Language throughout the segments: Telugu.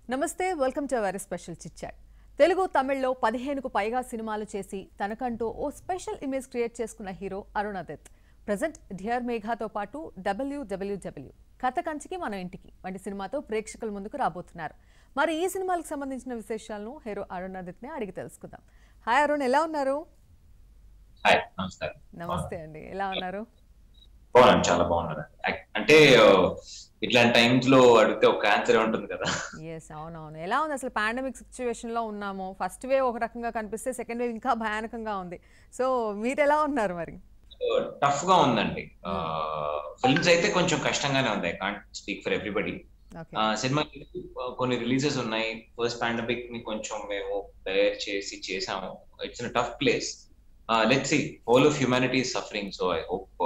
నమస్తే welcome to very special chit chat. Telugu తమిళ్లో 15కు పైగా సినిమాలు చేసి తనకంటూ ఓ స్పెషల్ ఇమేజ్ క్రియేట్ చేసుకున్న hero Arun Adith present dear మేఘాతో పాటు WWW కథ కంచికి మన ఇంటికి వంటి సినిమాతో ప్రేక్షకుల ముందుకు రాబోతున్నారు. మరి ఈ సినిమాలకు సంబంధించిన విశేషాలను హీరో అరుణ్ ఆదిత్ని అడిగి తెలుసుకుందాం. హాయ్ అరుణ్, ఎలా ఉన్నారు? హాయ్, నమస్కారం. నమస్తే అండి, ఎలా ఉన్నారు? బాగున్నాను, చాలా బాగున్నారు. అంటే ఇట్లాంటి టైమ్స్ లో అడిగితే ఒక ఆన్సర్ ఉంటుంది కదా. ఎస్, అవునవును. ఎలా ఉంది అసలు? పాండమిక్ సిచ్యువేషన్ లో ఉన్నాము. ఫస్ట్ వేవ్ ఒక రకంగా కనిపిస్తే సెకండ్ వేవ్ ఇంకా భయానకంగా ఉంది. సో మీరు ఎలా ఉన్నారు మరి? టఫ్ గా ఉందండి. ఫిల్మ్స్ అయితే కొంచెం కష్టంగానే ఉంది. I can't speak for everybody. Cinema కొన్ని రిలీజెస్ ఉన్నాయి. ఫస్ట్ పాండమిక్ ని కొంచెం మేము తయారు చేసాము. It's in tough place. Let's see, whole of humanity is suffering. So I hope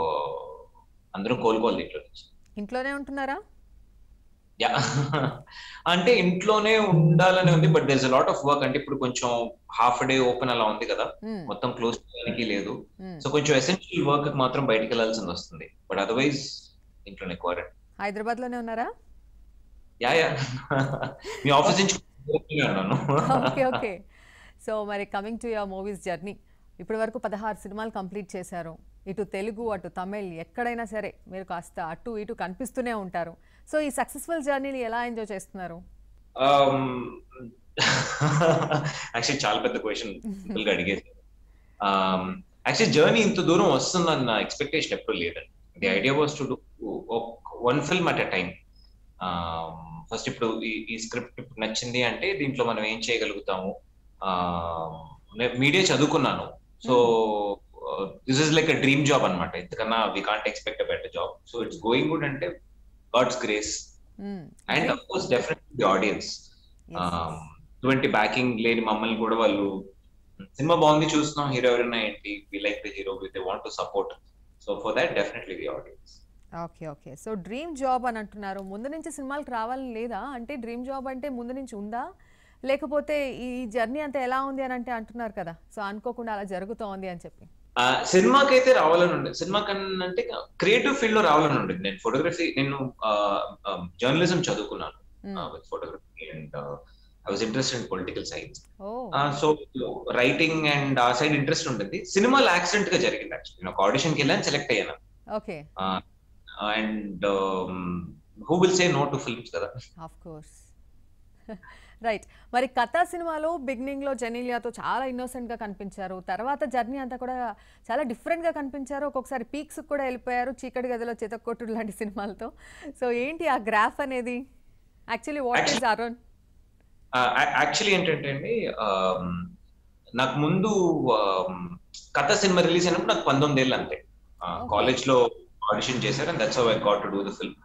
అందరూ కోలుకోవాలి దీంట్లో నుంచి. ఇంట్లోనే ఉంటున్నారా? యా, అంటే ఇంట్లోనే ఉండాలని ఉంది, but there is a lot of work. అంటే ఇప్పుడు కొంచెం హాఫ్ డే ఓపెన్ అలా ఉంది కదా, మొత్తం క్లోజ్ చేయడానికి లేదు. సో కొంచెం ఎసెన్షియల్ వర్క్ మాత్రం బయటకు వెళ్ళాల్సింది వస్తుంది. బట్ అదర్వైజ్ ఇంట్లోనే క్వారంటైన్. హైదరాబాద్ లోనే ఉన్నారా? యా యా, మీ ఆఫీస్ నుంచి ఉన్నాను. Okay okay. సో మరి coming to your movies journey, ఇప్పటి వరకు 16 సినిమాలు కంప్లీట్ చేశారు. ఇటు తెలుగు అటు తమిళ్ ఎక్కడైనా సరే మీరు కాస్త అటు ఇటు కనిపిస్తూనే ఉంటారు. సో ఈ సక్సెస్ఫుల్ జర్నీని ఎలా ఎంజాయ్ చేస్తున్నారు? యాక్చువల్లీ చాలా పెద్ద క్వశ్చన్ సింపుల్ గా అడిగేది. యాక్చువల్లీ జర్నీ ఇంత దూరం వస్తుందన్న ఎక్స్పెక్టేషన్ ఎప్పుడు లేదండి. The idea was to do one film at a time. First ఇప్పుడు ఈ స్క్రిప్ట్ ఇప్పుడు నచ్చింది అంటే దీంట్లో మనం ఏం చేయగలుగుతాము. మీడియా చదువుకున్నాను, so this is like a dream job అన్నమాట. ఇంతకన్నా we can't expect a better job. So it's going good అంటే god's grace and of course definitely the audience. ఇటువంటి బ్యాకింగ్ లేని మమ్మల్ని కూడా వాళ్ళు సినిమా బాగుంది చూస్తున్నాం, హీరో ఎవరైనా ఏంటి, we like the hero, they want to support. So for that definitely the audience. Okay okay. So dream job అని అంటున్నారు. ముందు నుంచి సినిమాలకు రావాలని లేదా? అంటే డ్రీమ్ జాబ్ అంటే ముందు నుంచి ఉందా, లేకపోతే ఈ జర్నీ అంతా ఎలా ఉంది అని అంటే అంటున్నారు కదా, సో అనుకోకుండా అలా జరుగుతోంది అని చెప్పి? సినిమాకి అయితే రావాలని ఉండేది. సినిమా కన్నా అంటే క్రియేటివ్ ఫీల్డ్ లో రావాలని ఉండేది. నేను ఫోటోగ్రఫీ, నేను జర్నలిజం చదువుకున్నాను with photography and I was interested in political science. So writing and ఆ సైడ్ ఇంట్రెస్ట్ ఉంటుంది. సినిమాలో యాక్సిడెంట్ గా జరిగింది. యాక్చువల్లీ నేను ఒక ఆడిషన్ కి వెళ్ళాను, సెలెక్ట్ అయ్యాను. Okay. And who will say no to films కదా. Of course. రైట్. మరి కథా సినిమాలో బిగినింగ్ లో జెనీలియాతో చాలా ఇన్నోసెంట్ గా కనిపించారు. తర్వాత జర్నీ అంతా కూడా చాలా డిఫరెంట్ గా కనిపించారు. ఒక్కొక్కసారి పీక్స్ కూడా వెళ్ళిపోయారు, చీకటి గదిలో చితక్కొట్టుడు లాంటి సినిమాలతో. సో ఏంటి ఆ గ్రాఫ్ అనేది? Actually what is Arun? Actually ఏంటంటే అండి, నాకు ముందు కథ సినిమా రిలీజ్ అయినప్పుడు నాకు 19 ఏళ్ళు అంతే. కాలేజ్ లో ఆడిషన్ చేశారు and that's how I got to do the film.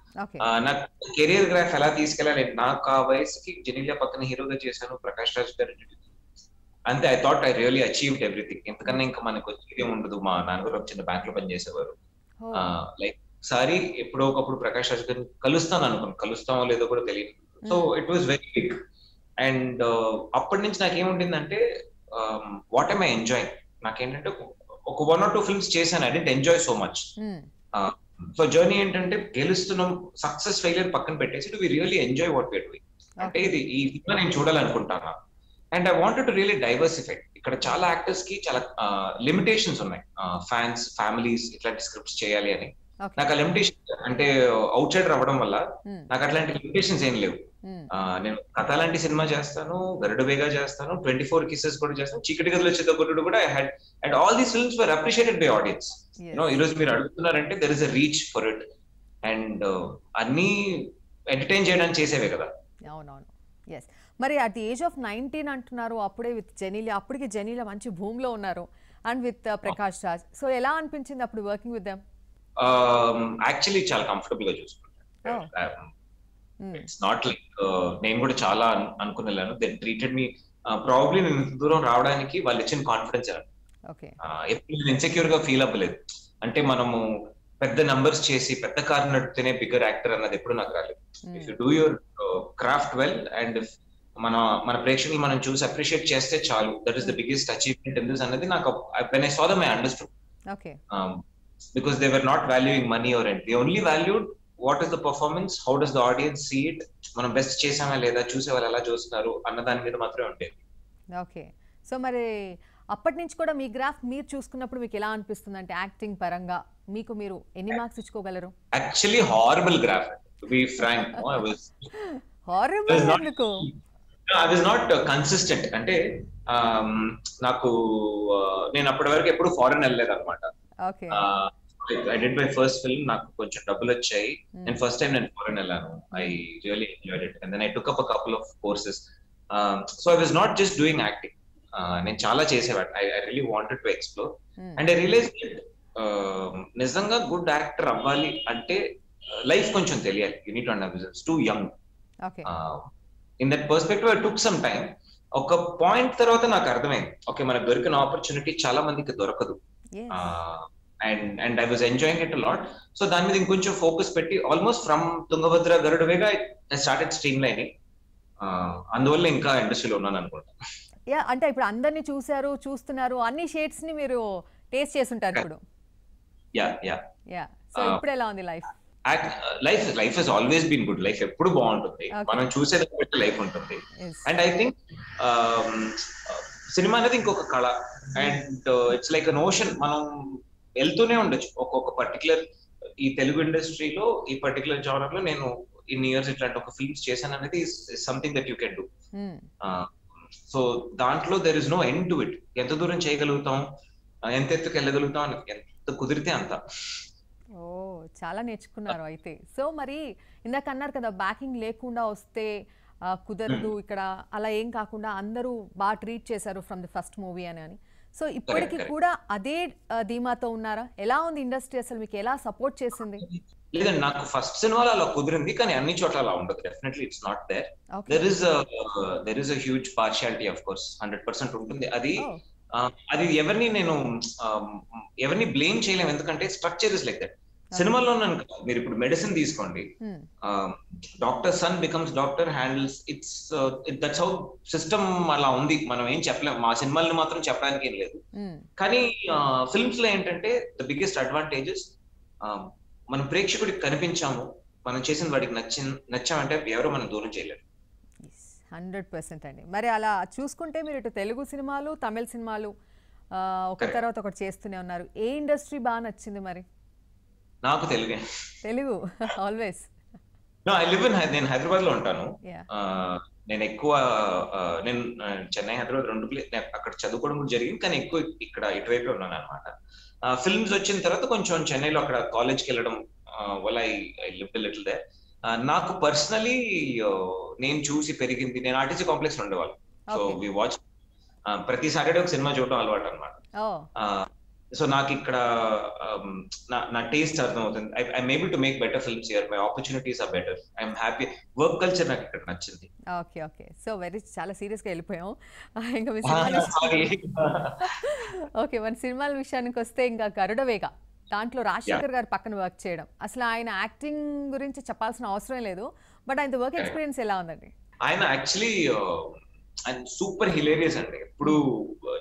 నాకు కెరియర్ గ్రాఫ్ ఎలా తీసుకెళ్ళాలి, నాకు ఆ వయసుకి జెనీలియా పక్కన హీరోగా చేశాను, ప్రకాష్ రాజ్ గారు అంతే. I thought I really achieved everything. ఎందుకన్నా ఇంకా మనకు వచ్చేది ఉండదు. మా నాన్నగారు ఒక చిన్న బ్యాంక్ లో పనిచేసేవారు. లైక్ ఒకసారి ఎప్పుడో ఒకప్పుడు ప్రకాష్ రాజ్ గారిని కలుస్తాను అనుకున్నాను, కలుస్తామో లేదో కూడా తెలియదు. So it was very big. And అప్పటి నుంచి నాకేముంటుందంటే వాట్ ఐమ్ ఐ ఎంజాయింగ్. నాకేంటంటే ఒక 1 or 2 ఫిల్మ్స్ చేశాను, I didn't enjoy so much. So journey ఏంటంటే గెలుస్తున్నాం, సక్సెస్ ఫెయిలియర్ పక్కన పెట్టేసి do we really enjoy what we are doing. అంటే ఇది ఈ సినిమా నేను చూడాలనుకుంటాను and I wanted to really diversify. ఇక్కడ చాలా యాక్టర్స్ కి చాలా లిమిటేషన్స్ ఉన్నాయి. ఫ్యాన్స్, ఫ్యామిలీస్ ఇట్లాంటి స్క్రిప్ట్స్ చేయాలి అని. నాకు ఆ లిమిటేషన్ అంటే అవుట్ సైడర్ అవ్వడం వల్ల నాకు అట్లాంటి లిమిటేషన్స్ ఏం లేవు. నేను కథ లాంటి సినిమా చేస్తాను, గరుడవేగా చేస్తాను, 24 Kisses కూడా చేస్తాను, చీకటి గదిలో చితగొట్టుడు కూడా I had. And all these films were appreciated by audience. ఈ రోజు మీరు అడుగుతున్నారంటే there is a reach for it. And అన్ని ఎంటర్టైన్ చేయడానికి చేసేవే కదా. అవునవును. ఎస్. మరి అట్ ది ఏజ్ ఆఫ్ 19 అంటున్నారు, అప్పుడే విత్ జెనీలియా. అప్పటికి జెనీలియా మంచి భూమిలో ఉన్నారు and with Prakash Raj. So ఎలా అనిపించింది అప్పుడు వర్కింగ్ విత్ దెమ్? యాక్చువల్లీ చాలా కంఫర్టబుల్ గా చూసుకుంటాను. ఇట్స్ నాట్ లైక్ నేను కూడా చాలా అనుకుని వెళ్ళాను. దే ట్రీటెడ్ మీ ప్రాబబ్లీ నేను ఇంత దూరం రావడానికి వాళ్ళు ఇచ్చిన కాన్ఫిడెన్స్. ఎప్పుడు నేను ఇన్సెక్యూర్ గా ఫీల్ అవ్వలేదు. అంటే మనము పెద్ద నంబర్స్ చేసి పెద్ద కార్ నడిపితేనే బిగ్గర్ యాక్టర్ అన్నది ఎప్పుడు నాకు రాలేదు. If you do your craft well and మన ప్రేక్షకులు మనం చూసి అప్రిషియేట్ చేస్తే చాలు, that is the biggest achievement in this అన్నది నాకు when I saw them I understood. Because they were not valuing money or rent. They only valued what is the performance, how does the audience see it, మనం బెస్ట్ చేసామా లేదా, చూసే వాళ్ళు ఎలా చూస్తున్నారు అన్న దాని మీద మాత్రమే ఉండేది. ఓకే. సో మరి అప్పటి నుంచి కూడా మీ గ్రాఫ్ మీరు చూసుకున్నప్పుడు మీకు ఎలా అనిపిస్తుంది? అంటే యాక్టింగ్ పరంగా మీకు మీరు ఎన్ని మార్క్స్ ఇచ్చుకోగలరు? Actually horrible graph, to be frank. Horrible ఎందుకు? I was not consistent. అంటే నాకు నేను అప్పటి వరకు ఎప్పుడు ఫారెన్ వెళ్ళలేదు అనమాట. Okay. I did my first film, నాకు కొంచెం డబ్బులు వచ్చాయి, నేను ఫస్ట్ టైం నేను ఫారెన్ వెళ్ళాను. I really enjoyed it and then I took up a couple of courses. So I was not just doing acting, నేను చాలా చేసేవాడు. I really wanted to explore and I realise నిజంగా గుడ్ యాక్టర్ అవ్వాలి అంటే లైఫ్ కొంచెం తెలియాలి. You need to understand, two young. In that perspective I took some time. ఒక పాయింట్ తర్వాత నాకు అర్థమైంది, ఓకే మనకు దొరికిన ఆపర్చునిటీ చాలా మందికి దొరకదు. And I was enjoying it a lot. So దాని మీద ఇంకొంచెం ఫోకస్ పెట్టి almost from Tungabhadra Garudavega I started stream lining. అందువల్ల ఇంకా ఇండస్ట్రీలో ఉన్నాను అనుకుంటా. యా, అంటే ఇప్పుడు అందరినీ చూస్తున్నారు, అన్ని షేడ్స్ ని మీరు టేస్ట్ చేస్తుంటారు ఇప్పుడు. Yeah yeah yeah. సో ఇప్పుడు ఎలా ఉంది life? Life has always been good. Life ఎప్పుడు బాగుంటుంది, మనం చూసేది బట్టి లైఫ్ ఉంటుంది. అండ్ ఐ థింక్ సినిమా అనేది ఇంకొక కళ, and it's like an ocean. మనం వెళ్తూనే ఉండొచ్చు ఒక్కొక్క పర్టికులర్, ఈ తెలుగు ఇండస్ట్రీలో ఈ పర్టికులర్ జానర్ లో నేను ఇన్ని ఇయర్స్ ఇట్లాంటి ఒక ఫిల్మ్స్ చేశాను అనేది something that you can do. So దాంట్లో there is no end to it. ఎంత దూరం చేయగలుగుతాం, ఎంత ఎత్తుకు వెళ్ళగలుగుతాం, ఎంత కుదిరితే అంత. ఓ, చాలా నేర్చుకున్నారు అయితే. సో మరి ఇందాక అన్నారు కదా, బ్యాకింగ్ లేకుండా వస్తే కుదరదు ఇక్కడ, అలా ఏం కాకుండా అందరూ బాగా ట్రీట్ చేశారు ఫ్రమ్ ది ఫస్ట్ మూవీ అని. సో ఇప్పటికి కూడా అదే ధీమాతో ఉన్నారా? ఎలా ఉంది ఇండస్ట్రీ, అసలు మీకు ఎలా సపోర్ట్ చేసింది? లేదండి, నాకు ఫస్ట్ సినిమాలో అలా కుదిరింది, కానీ అన్ని చోట్ల అలా ఉండదు. Definitely it's not there. There is a huge partiality, of course 100% ఉంటుంది. అది ఎవరిని బ్లేమ్ చేయలేము, ఎందుకంటే స్ట్రక్చర్ ఇస్ లైక్ దట్. సినిమాలో మీరు ఇప్పుడు మెడిసిన్ తీసుకోండి, doctor son becomes doctor, handles it's that's how system అలా ఉంది. మనం ఏం చెప్పలేము, మా సినిమాల్ని మాత్రం చెప్పడానికి ఏం లేదు. కానీ ఫిల్మ్స్ లో ఏంటంటే ద బిగ్గెస్ట్ అడ్వాంటేజెస్, మనం ప్రేక్షకుడికి కనిపించాము, మనం చేసిన వాడికి నచ్చామంటే ఎవరో మనం దూరం చేయలేరు. 100% అండి. మరి అలా చూసుకుంటే మీరు ఇటు తెలుగు సినిమాలు, తమిళ సినిమాలు ఒక తర్వాత ఒకటి చేస్తూనే ఉన్నారు. ఏ ఇండస్ట్రీ బాగా నచ్చింది మరి? నాకు తెలుగు ఆల్వేస్. నేను హైదరాబాద్ లో ఉంటాను. నేను ఎక్కువ నేను చెన్నై, హైదరాబాద్ రెండు అక్కడ చదువుకోవడం కూడా జరిగింది, కానీ ఎక్కువ ఇక్కడ ఇటువైపే ఉన్నాను అనమాట. ఫిల్మ్స్ వచ్చిన తర్వాత కొంచెం చెన్నైలో అక్కడ కాలేజ్కి వెళ్ళడం వల్ల ఐ లివ్డ్ లిటిల్ దేర్. నాకు పర్సనలీ నేను చూసి పెరిగింది, నేను ఆర్టీసీ కాంప్లెక్స్ లో ఉండేవాళ్ళు. సో వి వాచ్ ప్రతి సాటర్డే ఒక సినిమా చూడటం అలవాటు అనమాట. సో నాకు ఇక్కడ నా టేస్ట్ అర్థమవుతుంది. I'm able to make better films here, my opportunities are better, I'm happy. Work culture నాకు ఇక్కడ నచ్చింది. ఓకే. సో చాలా సీరియస్ గా వెళ్ళిపోయాం. ఇంకా ఓకే, మన సినిమాల విషయానికి వస్తే ఇంకా గరుడవేగ, దాంట్లో రాజశేఖర్ గారు పక్కన వర్క్ చేయడం, అసలు ఆయన యాక్టింగ్ గురించి చెప్పాల్సిన అవసరం లేదు, బట్ ఆయన వర్క్ ఎక్స్పీరియన్స్ ఎలా ఉందండి? ఆయన యాక్చువల్లీ సూపర్ హిలేరియస్ అండి, ఎప్పుడు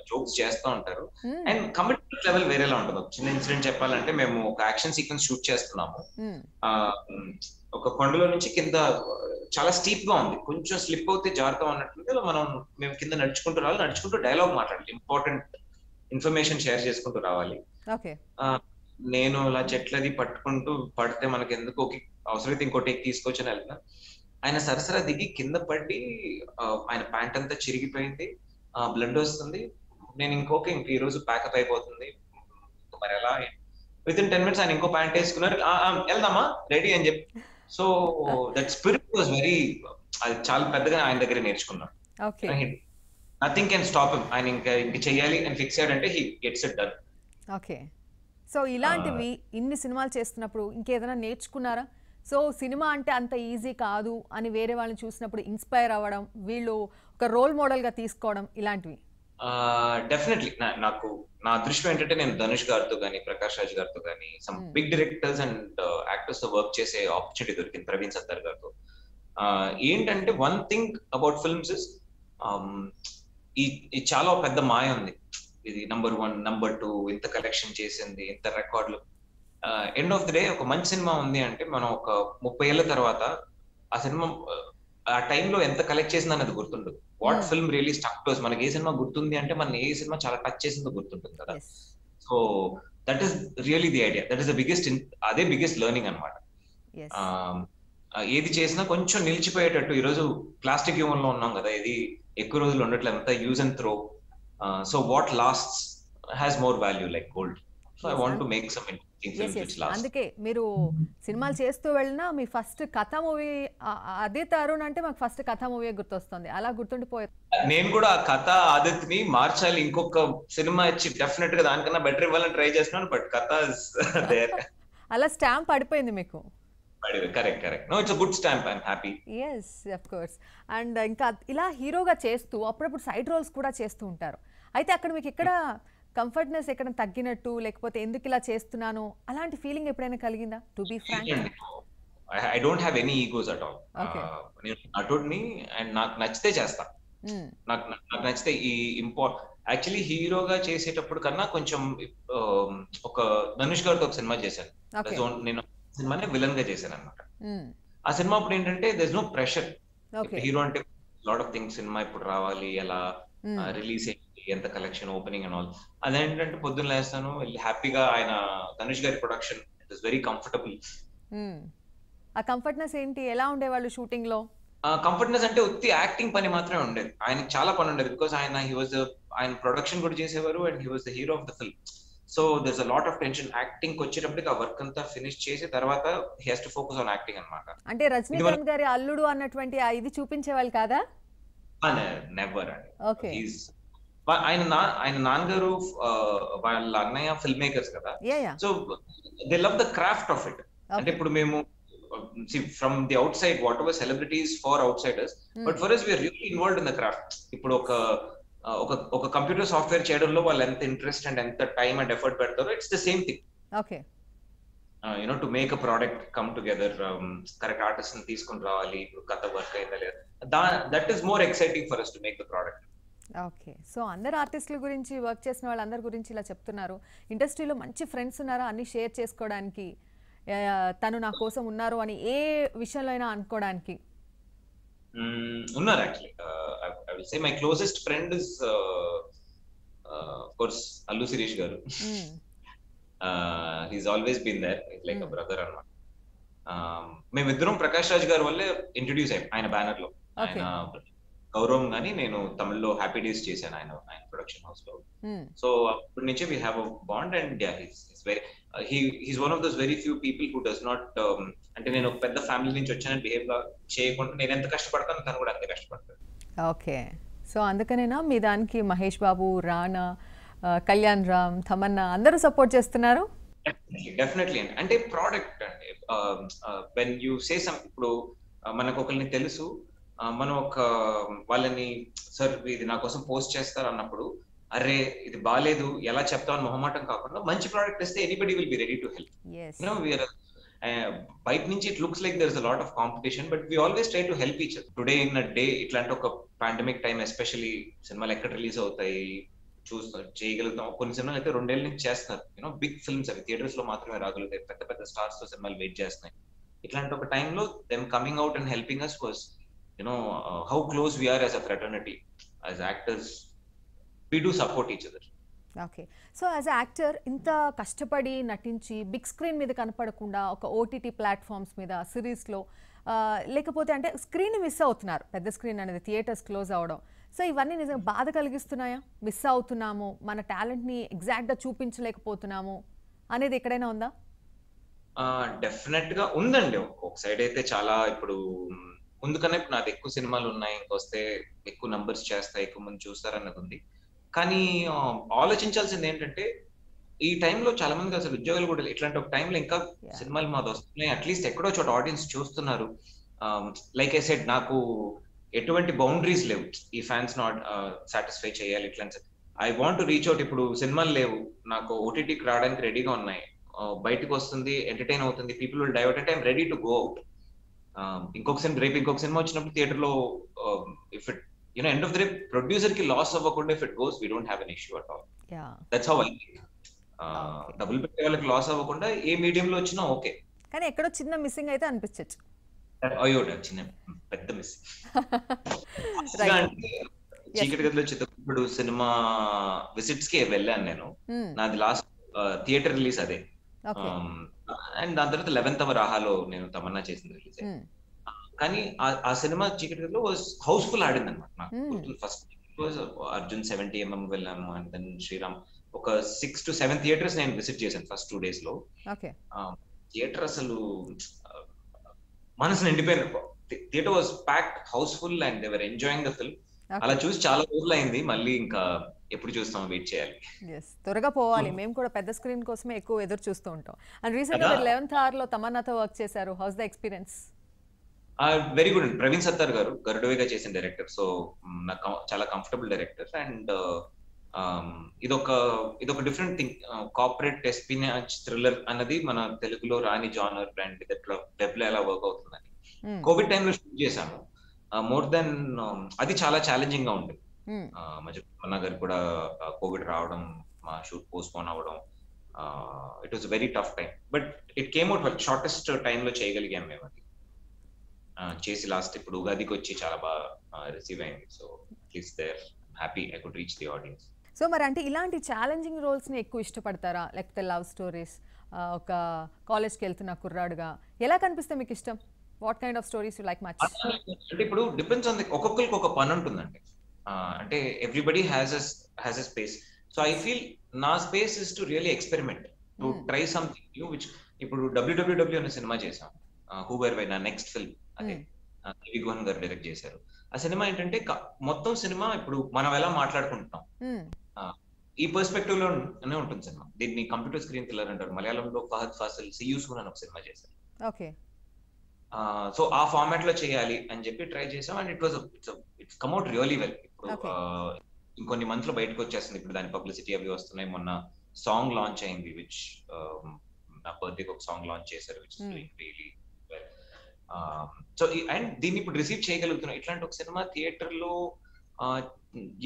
జోక్స్ చేస్తూ ఉంటారు. అండ్ కమిట్మెంట్ లెవెల్ వేరేలా ఉంటుంది. చిన్న ఇన్సిడెంట్ చెప్పాలంటే, మేము ఒక యాక్షన్ సీక్వెన్స్ షూట్ చేస్తున్నాము. ఒక కొండలో నుంచి కింద చాలా స్టీప్ గా ఉంది, కొంచెం స్లిప్ అవుతే జారుతాం అన్నట్టుంది. మేము కింద నడుచుకుంటూ డైలాగ్ మాట్లాడాలి, ఇంపార్టెంట్ ఇన్ఫర్మేషన్ షేర్ చేసుకుంటూ రావాలి. నేను ఇలా చెట్లది పట్టుకుంటూ పడితే మనకి ఎందుకు, అవసరమైతే ఇంకో టేక్ తీసుకొచ్చిన వెళ్తున్నా. ఆయన సరసరా దిగి కింద పడి ఆయన ప్యాంట్ అంతా చిరిగిపోయింది, బ్లడ్ వస్తుంది. నేను ఇంక ఈ రోజు ప్యాకప్ అయిపోతుంది, మరి ఎలా? విత్ ఇన్ 10 minutes ఆయన ఇంకో ప్యాంట్ వేసుకున్నారు, వెళ్దామా రెడీ అని చెప్పి. So that spirit was very, అది చాలా పెద్దగా ఆయన దగ్గర నేర్చుకున్నాను. Nothing can stop him. ఆయన ఇంక చెయ్యాలి అని ఫిక్స్ అయ్యాడంటే he gets it done. Okay. So ఇలాంటివి ఇన్ని సినిమాలు చేస్తున్నప్పుడు ఇంకేదైనా నేర్చుకున్నారా? సో సినిమా అంటే అంత ఈజీ కాదు అని వేరే వాళ్ళని చూసినప్పుడు ఇన్స్పైర్ అవ్వడం, వీళ్ళు ఒక రోల్ మోడల్ గా తీసుకోవడం, ఇలాంటివి? డెఫినెట్లీ నాకు నా అదృష్టం ఏంటంటే, నేను ధనుష్ గారితో కానీ, ప్రకాష్ రాజ్ గారితో కానీ, some big directors and actors తో వర్క్ చేసే ఆపర్చునిటీ దొరికింది, ప్రవీణ్ సత్తార్ గారితో. ఏంటంటే one thing about films is, ఈ చాలా పెద్ద మాయ ఉంది. ఇది నంబర్ 1, నంబర్ 2, ఇంత కలెక్షన్ చేసింది, ఇంత రికార్డులు. ఎండ్ ఆఫ్ ది డే ఒక మంచి సినిమా ఉంది అంటే మనం ఒక 30 ఏళ్ల తర్వాత ఆ సినిమా ఆ టైంలో ఎంత కలెక్ట్ చేసింది అన్నది గుర్తుండదు. What film really stuck to us, మనకి ఏ సినిమా గుర్తుంది అంటే మన ఏ సినిమా చాలా టచ్ చేసిందో గుర్తుంటుంది కదా. So that is really the idea, that is the biggest, అదే బిగ్గెస్ట్ లెర్నింగ్ అనమాట. ఏది చేసినా కొంచెం నిలిచిపోయేటట్టు. ఈరోజు ప్లాస్టిక్ యుగంలో ఉన్నాం కదా, ఇది ఎక్కువ రోజులు ఉండట్లేదు, అంతా use and throw. So what lasts has more value like gold. So I want to make some interesting films which last. అందుకే మీరు సినిమాలు చేస్తూ వెళ్ళినా మీ ఫస్ట్ కథ మూవీ అదే తరుణ్ అంటే మాకు ఫస్ట్ కథ మూవీ గుర్తొస్తుంది, అలా గుర్తుండిపోయేది. నేను కూడా ఆ కథ ఆదిత్యని మార్చాలి, ఇంకొక సినిమా ఇచ్చి డెఫినెట్ గా దానికన్నా బెటర్ ఇవ్వాలని ట్రై చేస్తున్నాను, బట్ కథ అలా స్టాంప్ పడిపోయింది మీకు. Correct correct. No, it's a good stamp, I'm happy. yes of course. And ఇంకా ఇలా హీరోగా చేస్తూ అప్పుడప్పుడు సైడ్ రోల్స్ కూడా చేస్తూ ఉంటారు. అయితే అక్కడ మీకు ఎక్కడ కంఫర్ట్నెస్ ఎక్కడ తగ్గినట్టు, లేకపోతే ఎందుకు ఇలా చేస్తున్నాను అలాంటి ఫీలింగ్ ఎప్పుడైనా కలిగిందా? To be frank, I don't have any egos at all. నేను నటుడిని అండ్ నాకు నచ్చితే చేస్తా. నాకు నచ్చితే ఈ యాక్చువల్లీ హీరోగా చేసేటప్పుడు కన్నా కొంచెం ఒక ధనుష్ గారితో ఒక సినిమా చేశాను. నేను సినిమానే విలన్ గా చేశాను అనమాట. ఆ సినిమా అప్పుడు ఏంటంటే there is no pressure. Hero అంటే లాట్ ఆఫ్ థింగ్స్, సినిమా ఇప్పుడు రావాలి, ఎలా రిలీజ్ అయ్యి, ఎంత కలెక్షన్, ఓపెనింగ్ అండ్ ఆల్. అదేంటంటే పొద్దున్న లేస్తాను, వెళ్ళి హ్యాపీగా ఆయన ధనుష్ గారి production, it is very comfortable. ఆ కంఫర్ట్నెస్ ఏంటి, ఎలా ఉండేవాళ్ళు షూటింగ్ లో? కంఫర్ట్నెస్ అంటే ఉత్తి యాక్టింగ్ పని మాత్రమే ఉండేది, ఆయనకి చాలా పని ఉండేది. బికాస్ ఆయన ప్రొడక్షన్ కూడా చేసేవారు and he was the hero of the film. So దర్స్ a lot of tension. Acting వచ్చేటప్పటికి ఆ వర్క్ అంతా ఫినిష్ చేసి తర్వాత he has to focus on acting అన్నమాట. అంటే రజనీకాంత్ గారి అల్లుడు అన్నటువంటి ఇది చూపించేవాళ్ళు కాదా? నెవర్ అండి. ఆయన నాన్నగారు వాళ్ళ అన్నయ్య ఫిల్మ్ మేకర్స్ కదా, so they love the craft of it. అంటే ఇప్పుడు మేము from the outside whatever celebrities for outsiders, but for us we are really involved in the craft. ఇప్పుడు ఒక కంప్యూటర్ సాఫ్ట్వేర్ చేయడంలో వాళ్ళు ఎంత ఇంట్రెస్ట్ అండ్ ఎంత టైం అండ్ ఎఫర్ట్ పెడతారో, it's the same thing. Okay, you know, to make a product come together, correct artist ని తీసుకొని రావాలి, కథ వర్క్ అయిందా లేదా, that is more exciting for us to make the product. Okay, so అందరు ఆర్టిస్టుల గురించి, వర్క్ చేసిన వాళ్ళందరి గురించి ఇలా చెప్తున్నారు. ఇండస్ట్రీలో మంచి ఫ్రెండ్స్ ఉన్నారా అన్ని షేర్ చేసుకోవడానికి, తను నా కోసం ఉన్నారు అని ఏ విషయంలో అయినా అనుకోవడానికి? ఉన్నారు actually. I will say my closest friend is of course Allu Sirish గారు. He's always been there like a brother అన్నమాట. మేమిద్దరం ప్రకాష్ రాజ్ గారి వల్లే ఇంట్రడ్యూస్ అయ్యాం ఆయన బ్యానర్ లో. ఆయన గౌరవం గానీ నేను తమిళ్లో హ్యాపీ డేస్ చేశాను ఆయన ప్రొడక్షన్ హౌస్ లో. సో అప్పటి నుంచి we have a bond and he's one of those very few people who does not అంటే నేను ఒక పెద్ద ఫ్యామిలీ నుంచి వచ్చానని బిహేవ్ చేయకుండా నేను ఎంత కష్టపడతాను తను కూడా అంతే కష్టపడతాడు. ఓకే, సో అందుకనేనా మీ దానికి మహేష్ బాబు, రానా, కళ్యాణ్ రామ్, తమన్నా అందరూ సపోర్ట్ చేస్తున్నారు? డెఫినెట్లీ అండి. అంటే ప్రోడక్ట్ అండి, వెన్ యూ సే సమ్, ఇప్పుడు మనకు ఒకరిని తెలుసు, మనం ఒక వాళ్ళని సార్ ఇది నా కోసం పోస్ట్ చేస్తారు అన్నప్పుడు, అరే ఇది బాలేదు ఎలా చెప్తామని మొహమాటం కాకుండా మంచి ప్రోడక్ట్ ఇస్తే anybody will be ready to help. You know, బయట నుంచి it looks like there is a lot of competition, but we always try to help each other. Today in a day, ఇట్లాంటి ఒక పాండమిక్ టైం ఎస్పెషల్లీ, సినిమాలు ఎక్కడ రిలీజ్ అవుతాయి చేయగలుగుతాం. కొన్ని సినిమాలు అయితే 2 ఏళ్ల నుంచి చేస్తున్నారు. యూనో, బిగ్ ఫిల్మ్స్ అవి థియేటర్స్ లో మాత్రమే రాగలుగుతాయి, పెద్ద పెద్ద స్టార్స్ తో సినిమాలు వెయిట్ చేస్తున్నాయి. ఇట్లాంటి ఒక టైంలో them coming out and helping us was, you know, how close we are as a fraternity, as actors. We do support each other. Okay, so as a actor ఇంత కష్టపడి నటించి బిగ్ స్క్రీన్ మీద కనపడకుండా ఒక ఓటీటీ ప్లాట్ఫామ్స్ మీద, సిరీస్లో, లేకపోతే అంటే స్క్రీన్ మిస్ అవుతున్నారు, పెద్ద స్క్రీన్ అనేది థియేటర్స్ క్లోజ్ అవ్వడం. సో ఇవన్నీ నిజంగా బాధ కలిగిస్తున్నాయా? మిస్ అవుతున్నాము, మన టాలెంట్ని ఎగ్జాక్ట్గా చూపించలేకపోతున్నాము అనేది ఎక్కడైనా ఉందా? డెఫినెట్ గా ఉందండి. ఒక సైడ్ అయితే చాలా, ఇప్పుడు ముందుకనే నాది ఎక్కువ సినిమాలు ఉన్నాయి, ఇంకొస్తే ఎక్కువ నంబర్స్ చేస్తా, ఎక్కువ మంది చూస్తారన్నది ఉంది. కానీ ఆలోచించాల్సింది ఏంటంటే, ఈ టైంలో చాలా మంది అసలు ఉద్యోగాలు కూడా ఇట్లాంటి ఒక టైంలో ఇంకా సినిమాలు మాది వస్తున్నాయి, అట్లీస్ట్ ఎక్కడో చోట ఆడియన్స్ చూస్తున్నారు. లైక్ ఐ సెడ్, నాకు ఎటువంటి బౌండరీస్ లేవు, ఈ ఫ్యాన్స్ నాట్ సాటిస్ఫై చేయాలి ఇట్లాంటి. I want to reach out. ఇప్పుడు సినిమాలు లేవు, నాకు ఓటీటీకి రావడానికి రెడీగా ఉన్నాయి, బయటకు వస్తుంది, ఎంటర్టైన్ అవుతుంది, పీపుల్ విల్ డైవర్ట్ అంటే I'm ready to go out. రేపు ఇంకొక సినిమా వచ్చినప్పుడు థియేటర్ లో, if it, you know, end of the day, producer ki loss avvakunda if it goes, we don't have an issue at all. Yeah, that's how I think. Okay. డబ్బులు పెట్టే వాళ్ళకి లాస్ అవ్వకుండా ఏ మీడియం లో వచ్చినా ఓకే. కానీ ఎక్కడో చిన్న మిస్సింగ్ అయితే అనిపించచ్చు. అయ్యో చిన్న పెద్ద మిస్ రైట్. అంటే యెస్. చీకటి గదిలో చిత్తకుడు సినిమా విజిట్స్ కి వెళ్ళాను నేను. హ్మ్. నాది లాస్ట్ థియేటర్ రిలీజ్ అదే. ఓకే. అండ్ దాని తర్వాత 11th అవర్ ఆహాలో నేను తమన్నా చేసింది రిలీజ్. హ్మ్. కానీ ఆ సినిమా చీకటి గదిలో హౌస్ఫుల్ ఆడింది అనమాట. నాకు హ్మ్. గుర్తుంది ఫస్ట్ అర్జున్ 70mm వెళ్ళాము అండ్ దెన్ శ్రీరామ్ ఒక 6 to 7 థియేటర్స్ నేను విజిట్ చేశాను ఫస్ట్ 2 days లో. ఓకే. థియేటర్ అసలు మనసు నిండిపోయింది. Theatre was packed, houseful and they were enjoying the film. అలా చూసి చాలా రోజులు అయింది. మళ్ళీ ఇంకా ఎప్పుడు చూస్తాం వెయిట్ చేయాలి. యెస్. త్వరగా పోవాలి. మేము కూడా పెద్ద స్క్రీన్ కోసమే ఎక్కువ ఎదురు చూస్తూ ఉంటాం. అండ్ రీసెంట్‌గా కదా! మీరు 11th అవర్‌లో తమన్నాతో వర్క్ చేశారు. House the experience? Very good అండి. ప్రవీణ్ సత్తార్ గారు గరుడవేగా చేసిన డైరెక్టర్. సో నాకు చాలా కంఫర్టబుల్ డైరెక్టర్ అండ్ ఇదొక డిఫరెంట్ థింగ్. కార్పొరేట్ ఎస్పీనాజ్ థ్రిల్లర్ అన్నది మన తెలుగులో రాని జానర్ అండ్ వెబ్ లో ఎలా వర్క్ అవుతుందని హ్మ్. కోవిడ్ టైంలో షూట్ చేశాము. మోర్ దెన్ అది చాలా ఛాలెంజింగ్ గా ఉంటుంది. హ్మ్. మధ్య గారు కూడా కోవిడ్ రావడం, మా షూట్ పోస్ట్ పోన్ అవ్వడం, it was very tough time. But it came out well. Shortest time లో చేయగలిగాం మేము అది. చేసి లాస్ట్ ఇప్పుడు ఉగాదికి వచ్చి చాలా బాగా రిసీవ్ అయింది. So at least there happy I could reach the audience. So మరి అంటే ఇలాంటి ఛాలెంజింగ్ రోల్స్‌ని ఎక్కువ ఇష్టపడతారా? లేకపోతే లవ్ స్టోరీస్, ఒక కాలేజ్‌కి వెళ్తున్న కుర్రాడుగా ఎలా కనిపిస్తే మీకు ఇష్టం? What kind of stories you like much? అంటే ఇప్పుడు డిపెండ్స్ ఆన్ ది ఒక్కొక్కరికి ఒక పని ఉంటుందండి. అంటే everybody has a space. So I feel నా space is to really experiment, to try something new which ఇప్పుడు డబ్ల్యూడబ్ల్యూడబ్ల్యూ అనే సినిమా చేశాం. హూ వేర్ వై నా నెక్స్ట్ ఫిల్మ్ అదే దేవి గుహన్ గారు డైరెక్ట్ చేశారు. ఆ సినిమా ఏంటంటే మొత్తం సినిమా ఇప్పుడు మనం ఎలా మాట్లాడుకుంటున్నాం ఈ పర్స్పెక్టివ్ లోనే ఉంటుంది సినిమా. దీన్ని కంప్యూటర్ స్క్రీన్ కిల్లర్ అంటారు. మలయాళంలో ఫహద్ ఫాసిల్ సియూ సూన్ అని ఒక సినిమా చేశారు. ఓకే. సో ఆ ఫార్మాట్ లో చేయాలి అని చెప్పి ట్రై చేసాం and it's come out really well. ఇప్పుడు ఇంకొన్ని మంత్స్ లో బయటకు వచ్చేస్తుంది. ఇప్పుడు దాని పబ్లిసిటీ అవి వస్తున్నాయి. మొన్న సాంగ్ లాంచ్ అయింది విచ్ నా బర్త్డేకి ఒక సాంగ్ లాంచ్ చేశారు which is doing really well. So and దీన్ని ఇప్పుడు రిసీవ్ చేయగలుగుతున్నాం. ఇట్లాంటి ఒక సినిమా థియేటర్ లో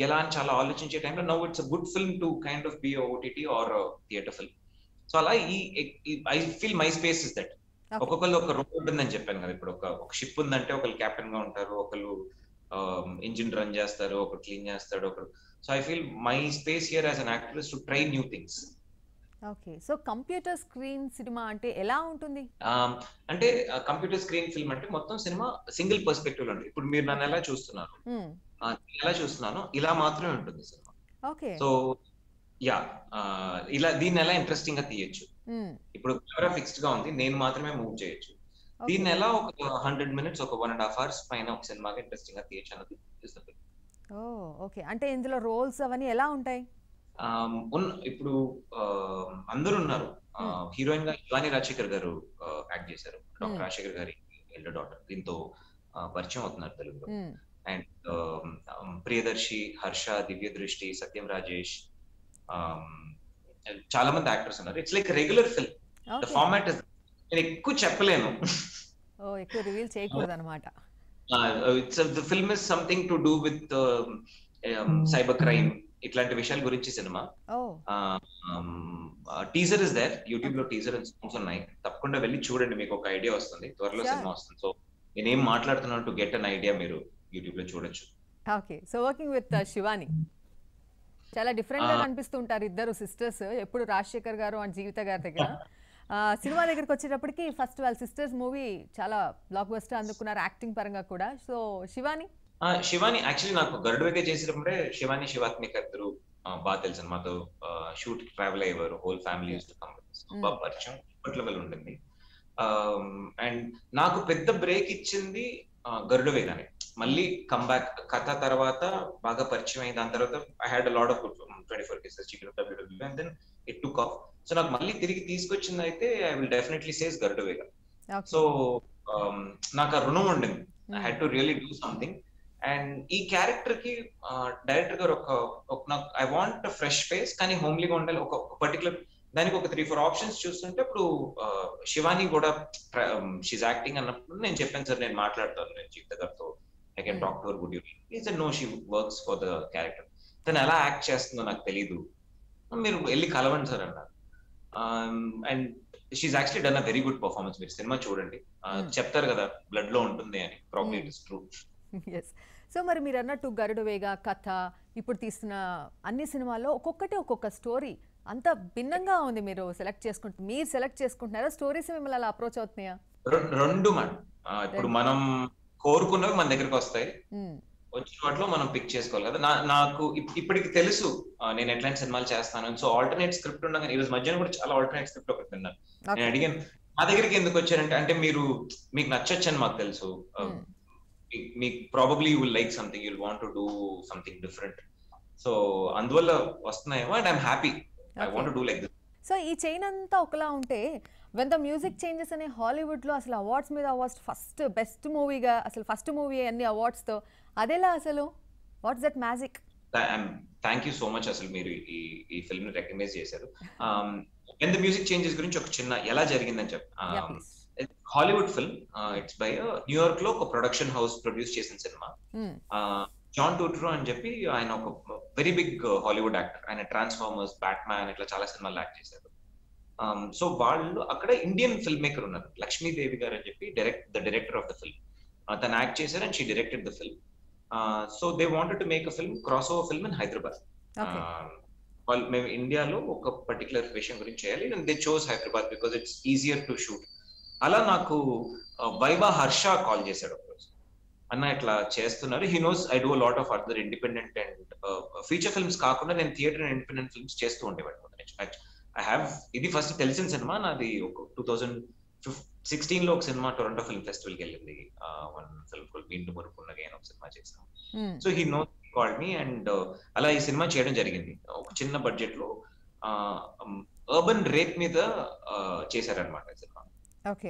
ఎలా అని చాలా ఆలోచించే టైంలో now it's a good film to kind of be OTT or theatre film. So అలా I feel my space is that. ఒక్కొక్కరు ఒక రోల్ ఉంటుందని చెప్పాను కదా. ఇప్పుడు ఒక షిప్ ఉందంటే ఒకళ్ళు కెప్టెన్ గా ఉంటారు, ఒకళ్ళు ఇంజిన్ రన్ చేస్తారు, ఒకరు క్లీన్ చేస్తాడు, ఒకరు. So I feel my space here as an actor is to try new things. Okay. So computer screen cinema అంటే ఎలా ఉంటుంది? అంటే కంప్యూటర్ స్క్రీన్ ఫిల్మ్ అంటే మొత్తం సినిమా సింగిల్ పర్స్పెక్టివ్ లో ఉంటుంది. ఇప్పుడు మీరు నన్ను ఎలా చూస్తున్నారు, ఎలా చూస్తున్నాను ఇలా మాత్రమే ఉంటుంది సినిమా. ఓకే. సో యా ఇలా దీన్ని ఎలా ఇంట్రెస్టింగ్ గా తీయొచ్చు. ఇప్పుడు కెమెరా ఫిక్స్డ్ గా ఉంది, నేను మాత్రమే మూవ్ చేయొచ్చు. దీన్ని ఎలా ఒక 100 minutes ఒక 1.5 hours పైన ఒక సినిమాగా ఇంట్రెస్టింగ్ గా తీయొచ్చు అన్నది ఇస్తుంది. ఓకే. అంటే ఇందులో రోల్స్ అవన్నీ ఎలా ఉంటాయి? ఇప్పుడు అందరూ ఉన్నారు. హీరోయిన్ గా శివాని రాజశేఖర్ గారు యాక్ట్ చేశారు. డాక్టర్ రాజశేఖర్ గారి ఎల్డర్ డాటర్. దీంతో పరిచయం అవుతున్నారు తెలుగులో. అండ్ ప్రియదర్శి, హర్ష, దివ్య దృష్టి, సత్యం రాజేష్, చాలా మంది యాక్టర్స్ ఉన్నారు. It's like regular film. The format is నేను ఎక్కువ చెప్పలేను. ఎక్కువ రివీల్ చేయకూడదు అన్నమాట. It's the film is something to do with cyber crime ఇట్లాంటి విషయాల గురించి సినిమా. టీజర్ ఇస్ దేర్, యూట్యూబ్ లో టీజర్ అండ్ సాంగ్స్ ఉన్నాయి. తప్పకుండా వెళ్ళి చూడండి, మీకు ఒక ఐడియా వస్తుంది. త్వరలో సినిమా వస్తుంది. సో నేనేం మాట్లాడుతున్నాను టు గెట్ అన్ ఐడియా మీరు యూట్యూబ్ లో చూడొచ్చు. Okay. So working with Shivani చాలా డిఫరెంట్ గా కనిపిస్తుంటారు ఇద్దరు సిస్టర్స్. ఎప్పుడు రాజశేఖర్ గారు అండ్ జీవిత గారి దగ్గర సినిమా దగ్గరికి వచ్చేటప్పటికి ఫస్ట్ వాళ్ళ సిస్టర్స్ మూవీ చాలా బ్లాక్ బస్టర్ అందుకున్నారు యాక్టింగ్ పరంగా కూడా. సో శివాని యాక్చువల్లీ నాకు గరుడవేగా చేసినప్పుడే శివాని శివాత్మిక ఇద్దరు బాగా తెలుసు. మాతో షూట్ కి ట్రావెల్ అయ్యేవారు. హోల్ ఫ్యామిలీ బాగా పరిచయం ఇప్పట్లో వెళ్ళి ఉంటుంది. అండ్ నాకు పెద్ద బ్రేక్ ఇచ్చింది గరుడవేగానే. మళ్ళీ కంబ్యాక్ కథ తర్వాత బాగా పరిచయం అయింది. దాని తర్వాత I had a lot of 24 cases chicken WW and then it took off. So నాకు మళ్ళీ తిరిగి తీసుకొచ్చింది అయితే I will definitely says Garudavega. సో నాకు ఆ రుణం ఉండింది. I had to really do something. And ఈ క్యారెక్టర్ కి డైరెక్టర్ గారు నాకు ఐ వాంట్ ఫ్రెష్ ఫేస్ కానీ హోమ్లీగా ఉండాలి. ఒక పర్టికులర్ దానికి ఒక 3-4 ఆప్షన్స్ చూస్తుంటే ఇప్పుడు శివాని కూడా షీజ్ యాక్టింగ్ అన్నప్పుడు నేను చెప్పాను సార్ నేను మాట్లాడతాను, నేను జీవిత గారితో I can talk to her, would you please no she works for the character. తను ఎలా యాక్ట్ చేస్తుందో నాకు తెలీదు, మీరు వెళ్ళి కలవండి సార్ అన్నారు. And she actually done a very good performance. మీరు సినిమా చూడండి, చెప్తారు కదా బ్లడ్ లో ఉంటుంది అని, probably it is true. Yes. So మరి మీరు అన్నట్టు గరుడ వేగ, కథ, ఇప్పుడు తీస్తున్న అన్ని సినిమాల్లో ఒక్కొక్కటి ఒక్కొక్క స్టోరీ అంత భిన్నంగా ఉంది. మీరు సెలెక్ట్ చేసుకుంటున్నారా, స్టోరీస్ మిమ్మల్ని అలా అప్రోచ్ అవుతున్నాయా? రెండు మేడం. ఇప్పుడు మనం కోరుకున్నవి మన దగ్గరికి వస్తాయి, వచ్చిన వాటిలో మనం పిక్ చేసుకోవాలి కదా. నాకు ఇప్పటికి తెలుసు నేను ఎట్లాంటి సినిమాలు చేస్తాను. సో ఆల్టర్నేట్ స్క్రిప్ట్ ఉండగా ఈ రోజు మధ్యాహ్నం కూడా చాలా ఆల్టర్నేట్ స్క్రిప్ట్ ఒకటి విన్నాను. నేను అడిగాను మా దగ్గరికి ఎందుకు వచ్చారంటే, అంటే మీకు నచ్చొచ్చు అని మాకు తెలుసు, మీకు probably you will like something, you will want to do something different, so అందువల్ల వస్తున్నాయేమో. And I'm happy, I want to do like this. So ఈ చైన్ అంతా ఒకలా ఉంటే వెన్ ద మ్యూజిక్ చేంజెస్ అనే హాలీవుడ్ లో అసలు అవార్డ్స్ మీద అవార్డ్స్, ఫస్ట్ బెస్ట్ మూవీగా అసలు ఫస్ట్ మూవీ అన్ని అవార్డ్స్ తో, అదేలా అసలు what's that magic? Thank you so much. అసలు మీరు ఈ ఫిల్మ్ ని రికగ్నైజ్ చేశారు. వెన్ ద మ్యూజిక్ చేంజెస్ గురించి ఒక చిన్న ఎలా జరిగిందని Hollywood film, it's by New York లో ఒక ప్రొడక్షన్ హౌస్ ప్రొడ్యూస్ చేసిన సినిమా. జాన్ టూట్రో అని చెప్పి ఆయన ఒక వెరీ బిగ్ హాలీవుడ్ యాక్టర్. ఆయన ట్రాన్స్ఫార్మర్స్, బ్యాట్మ్యాన్ ఇట్లా చాలా సినిమాలు యాక్ట్ చేశారు. సో వాళ్ళు అక్కడ ఇండియన్ ఫిల్మ్ మేకర్ ఉన్నారు, లక్ష్మీదేవి గారు అని చెప్పి, the director of the film. తను యాక్ట్ చేశారు and she directed the film. So they wanted to make a film, cross over film in Hyderabad. వాళ్ళు మేము ఇండియాలో ఒక పర్టికులర్ విషయం గురించి చేయాలి, and they chose Hyderabad because it's easier to shoot. అలా నాకు వైవా హర్ష కాల్ చేశాడు ఒకరోజు, అన్న ఇట్లా చేస్తున్నారు, he knows I do lot of other independent and feature films కాకుండా నేను థియేటర్ అండ్ ఇండిపెండెంట్ ఫిల్మ్స్ చేస్తూ ఉండేవాడు. ఐ హ్యావ్ ఇది ఫస్ట్ తెలిసిన సినిమా నాది ఒక 2016 లో ఒక సినిమా టొరంటో ఫిల్మ్ ఫెస్టివల్ కి వెళ్ళింది, వన్ ఫిల్మ్ కాల్డ్ మీండు మురుకున్నగా అని ఒక సినిమా చేసాం. So he no called me and అలా ఈ సినిమా చేయడం జరిగింది. ఒక చిన్న బడ్జెట్ లో అర్బన్ రేప్ మీద చేశారనమాట cinema.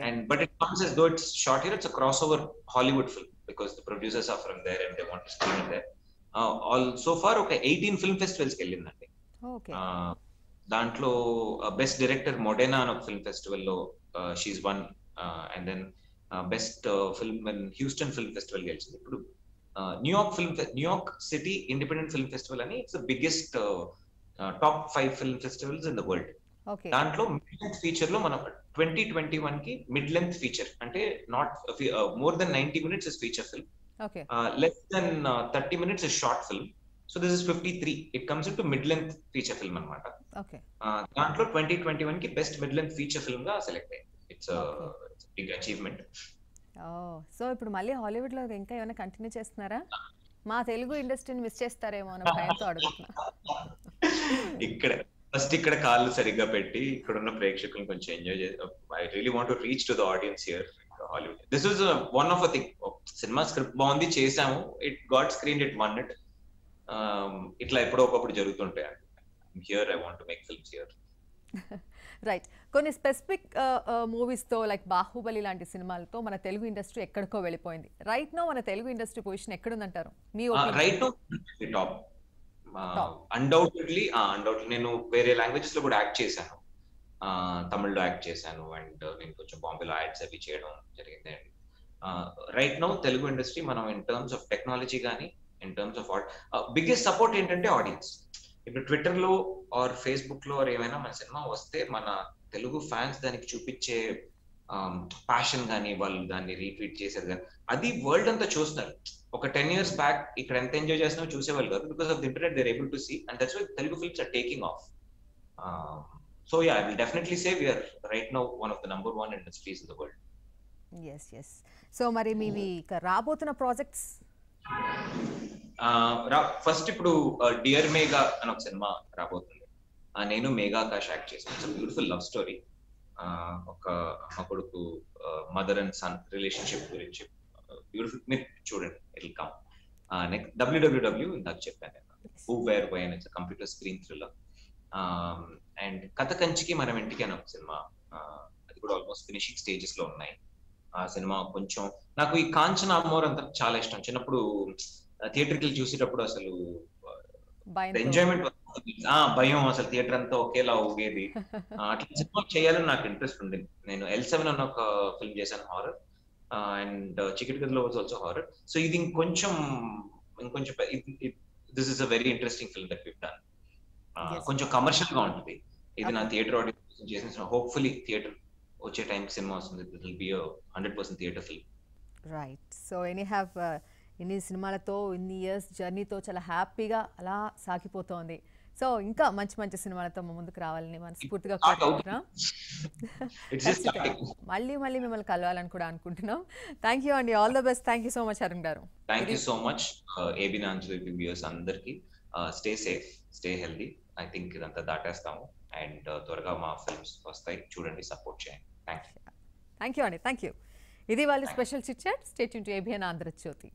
And but it comes as though it's shot here. It's a crossover Hollywood film because the producers are from there and they want to screen it there. All so far okay 18 film festivals ki ellindandi. Okay. Dantlo best director Modena an film festival lo she's won, and then best film in Houston Film Festival gelsindi. Ippudu New York City Independent Film Festival ani, it's the biggest top 5 film festivals in the world. దాంట్లో మిడ్ లెంత్ ఫీచర్ లో మనం 2021 కి మిడ్ లెంత్ ఫీచర్ అంటే not more than 90 minutes is feature film, less than 30 minutes is short film. So this is 53, it comes in to mid length feature film అనమాట. దాంట్లో 2021 కి best mid length feature film గా సెలెక్ట్ అయింది. It's big achievement. సో ఇప్పుడు మళ్ళీ హాలీవుడ్ లో ఇంకా ఏమైనా కంటిన్యూ చేస్తున్నారా? మా తెలుగు ఇండస్ట్రీని మిస్ చేస్తారేమో అని భయంతో అడుగుతున్నా. ఇక్కడ కాళ్ళు సరిగ్గా పెట్టి ఇక్కడ ఉన్న ప్రేక్షకులను కొంచెం ఎంజాయ్ చేసి, I really want to reach to the audience here Hollywood. This is one of a thing. Cinema script బాగుంది, చేసాము, it got screen, it one it. ఇట్లా ఎప్పుడో ఒకప్పుడు జరుగుతుంటాయి. Here I want to make films here. Right. కొన్ని స్పెసిఫిక్ మూవీస్ తో లైక్ బాహుబలి లాంటి సినిమాలతో మన తెలుగు ఇండస్ట్రీ ఎక్కడికో వెళ్ళిపోయింది. రైట్ నో మన తెలుగు ఇండస్ట్రీ పొజిషన్ ఎక్కడుందంటారు మీ opinion? Right now top undoubtedly నేను వేరే లాంగ్వేజెస్ లో కూడా యాక్ట్ చేశాను. తమిళ్లో యాక్ట్ చేశాను అండ్ నేను కొంచెం బాంబేలో యాడ్స్ అవి చేయడం జరిగింది. And right now Telugu industry మనం ఇన్ టర్మ్స్ ఆఫ్ టెక్నాలజీ కానీ in terms of biggest support ఏంటంటే ఆడియన్స్. ఇప్పుడు ట్విట్టర్ లో ఆర్ ఫేస్బుక్ లో ఏమైనా మన సినిమా వస్తే మన తెలుగు ఫ్యాన్స్ దానికి చూపించే ప్యాషన్ కానీ, వాళ్ళు దాన్ని రీట్వీట్ చేసేది కానీ, అది వరల్డ్ అంతా చూస్తున్నారు. ఒక 10 years బ్యాక్ ఇక్కడ ఎంత ఎంజాయ్ చేస్తున్నారో చూసేవాళ్ళు కాదు. Because of the internet they are able to see and that's why Telugu films are taking off. So yeah, I will definitely say we are right now one of the number 1 industries in the world. yes. So మరి మీవి రాబోతున్న ప్రాజెక్ట్స్? ఫస్ట్ ఇప్పుడు డియర్ మేఘా అని ఒక సినిమా రాబోతుంది. నేను మేఘా ఆకాష్ యాక్ట్ చేశాను. It's beautiful love story. ఒక అమ్మ కొడుకు మదర్ అండ్ సన్ రిలేషన్షిప్ గురించి బ్యూటిఫుల్. మీరు చూడండి, it will come. Next WWW ఇందాక చెప్పాను నేను, హూ వేర్ వై అని కంప్యూటర్ స్క్రీన్ థ్రిల్లర్. అండ్ కథ కంచికి మనం ఇంటికి అని ఒక సినిమా, అది కూడా ఆల్మోస్ట్ ఫినిషింగ్ స్టేజెస్ లో ఉన్నాయి. ఆ సినిమా కొంచెం నాకు ఈ కాంచన అమ్మోర్ అంతా చాలా ఇష్టం. చిన్నప్పుడు థియేటర్కి వెళ్ళి చూసేటప్పుడు అసలు ఎంజాయ్మెంట్, భయం, అసలు థియేటర్ అంతా ఒకేలా ఊగేది. అట్లా సినిమా చేయాలని నాకు ఇంట్రెస్ట్ ఉండింది. నేను L7 అని ఒక ఫిల్మ్ చేశాను, హారర్, అండ్ చికెట్ గదిలో వాజ్ ఆల్సో హారర్. సో ఇది ఇంకొంచెం this is a very interesting film that we done. కొంచెం కమర్షియల్ గా ఉంటుంది. ఇది నా థియేటర్ ఆడియన్స్ చేసిన హోప్ఫుల్లీ థియేటర్ వచ్చే టైంకి సినిమా వస్తుంది. It will be 100% theatre film. Right. So any have ఇన్ని సినిమాలతో ఇన్ని ఇయర్స్ జర్నీతో చాలా హ్యాపీగా అలా సాగిపోతోంది. సో ఇంకా మంచి మంచి సినిమాలతో మా ముందుకు రావాలని మనస్ఫూర్తిగా కోరుకుంటున్నాం. మళ్ళీ మళ్ళీ మిమ్మల్ని కలవాలని కూడా అనుకుంటున్నాం. థ్యాంక్ యూ అండి. All the best. Thank you so much Arun గారు. థ్యాంక్ యూ సో మచ్ ఏబీ నాంచులు వ్యూయర్స్ అందరికి. Stay safe, stay healthy. I think ఇదంతా దాటేస్తాము అండ్ త్వరగా మా ఫిల్మ్స్ వస్తాయి, చూడండి, సపోర్ట్ చేయండి. Thank you. థ్యాంక్ యూ అండి. Thank you. ఇది వాళ్ళ special chit chat. Stay tune to ABN Andhra Jyothi.